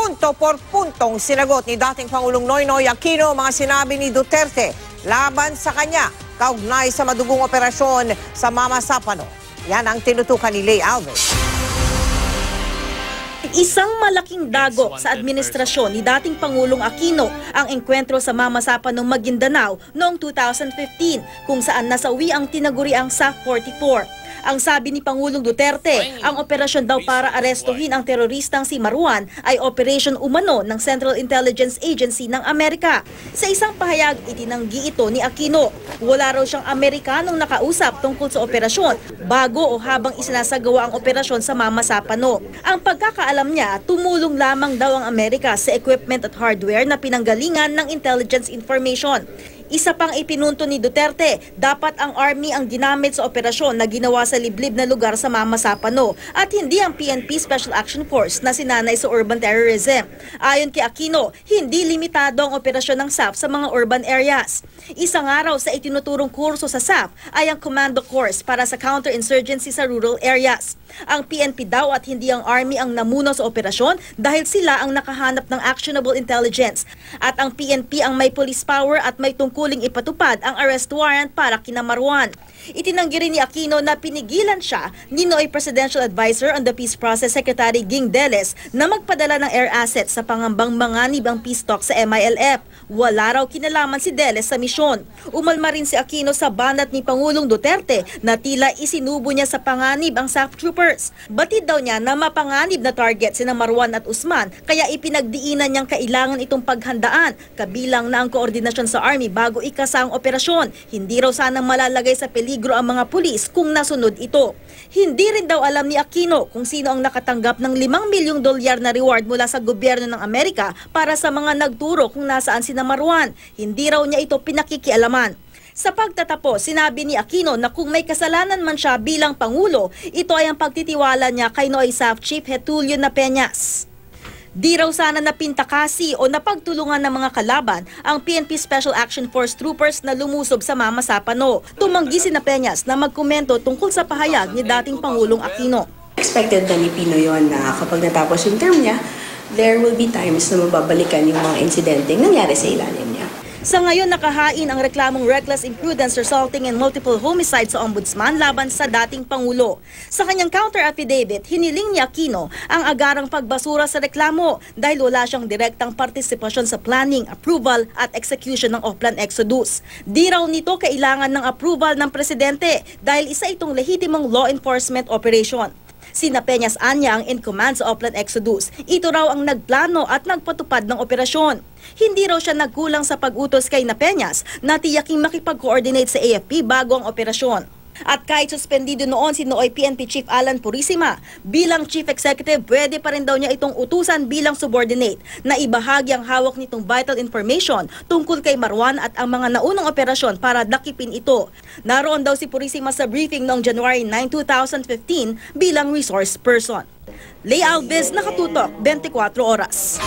punto por puntong sinagot ni dating Pangulong Noynoy Aquino mga sinabi ni Duterte laban sa kanya kaugnay sa madugong operasyon sa Mama Sapano. Yan ang tinutukan ni Lay Alves. Isang malaking dagok sa administrasyon ni dating Pangulong Aquino ang engkwentro sa Mama Sapano, Maguindanao noong 2015 kung saan nasawi ang tinaguriang SAF-44. Ang sabi ni Pangulong Duterte, ang operasyon daw para arestuhin ang teroristang si Marwan ay operation umano ng Central Intelligence Agency ng Amerika. Sa isang pahayag, itinanggi ito ni Aquino. Wala raw siyang Amerikanong nakausap tungkol sa operasyon bago o habang isinasagawa ang operasyon sa Mama Sapano. Ang pagkakaalam niya, tumulong lamang daw ang Amerika sa equipment at hardware na pinanggalingan ng intelligence information. Isa pang ipinunto ni Duterte, dapat ang Army ang ginamit sa operasyon na ginawa sa liblib na lugar sa Mama Sapano at hindi ang PNP Special Action Force na sinanay sa urban terrorism. Ayon kay Aquino, hindi limitado ang operasyon ng SAF sa mga urban areas. Isang araw sa itinuturong kurso sa SAF ay ang Commando Course para sa counterinsurgency sa rural areas. Ang PNP daw at hindi ang Army ang namuno sa operasyon dahil sila ang nakahanap ng actionable intelligence at ang PNP ang may police power at may tungkuling ipatupad ang arrest warrant para kina Marwan. Itinanggi rin ni Aquino na pinigilan siya ni Noy Presidential Advisor on the Peace Process Secretary Ging Deles na magpadala ng air assets sa pangambang manganib ang peace talk sa MILF. Wala raw kinalaman si Deles sa misyon. Umalma rin si Aquino sa banat ni Pangulong Duterte na tila isinubo niya sa panganib ang SAF troopers. Batid daw niya na mapanganib na target sina Marwan at Usman kaya ipinagdiinan niyang kailangan itong paghandaan kabilang na ang koordinasyon sa Army bago ikasa ang operasyon. Hindi raw sanang malalagay sa peligro ang mga pulis kung nasunod ito. Hindi rin daw alam ni Aquino kung sino ang nakatanggap ng $5 milyong na reward mula sa gobyerno ng Amerika para sa mga nagturo kung nasaan sina Marwan. Hindi raw niya ito pinakikialaman. Sa pagtatapos, sinabi ni Aquino na kung may kasalanan man siya bilang Pangulo, ito ay ang pagtitiwala niya kay Noy SAF Chief Getulio Napeñas. Di raw sana napintakasi o napagtulungan ng mga kalaban ang PNP Special Action Force troopers na lumusob sa Mama Sapano. Tumanggi si Napeñas na magkomento tungkol sa pahayag ni dating Pangulong Aquino. Expected na ni Pino yon na kapag natapos yung term niya, there will be times na mababalikan yung mga insidente nangyari sa ilalim niya. Sa ngayon, nakahain ang reklamong reckless imprudence resulting in multiple homicides sa Ombudsman laban sa dating Pangulo. Sa kanyang counter-affidavit, hiniling ni Aquino ang agarang pagbasura sa reklamo dahil wala siyang direktang partisipasyon sa planning, approval at execution ng Oplan Exodus. Di raw nito kailangan ng approval ng presidente dahil isa itong lehitimong law enforcement operation. Si Napeñas anya ang in command sa Oplan Exodus. Ito raw ang nagplano at nagpatupad ng operasyon. Hindi raw siya nagkulang sa pag-utos kay Napeñas na tiyaking makipag-coordinate sa AFP bago ang operasyon. At kahit suspendido noon si Nooy PNP Chief Alan Purisima, bilang Chief Executive, pwede pa rin daw niya itong utusan bilang subordinate na ibahagi ang hawak nitong vital information tungkol kay Marwan at ang mga naunang operasyon para dakipin ito. Naroon daw si Purisima sa briefing noong January 9, 2015 bilang resource person. Lay Alves, Nakatutok, 24 Oras.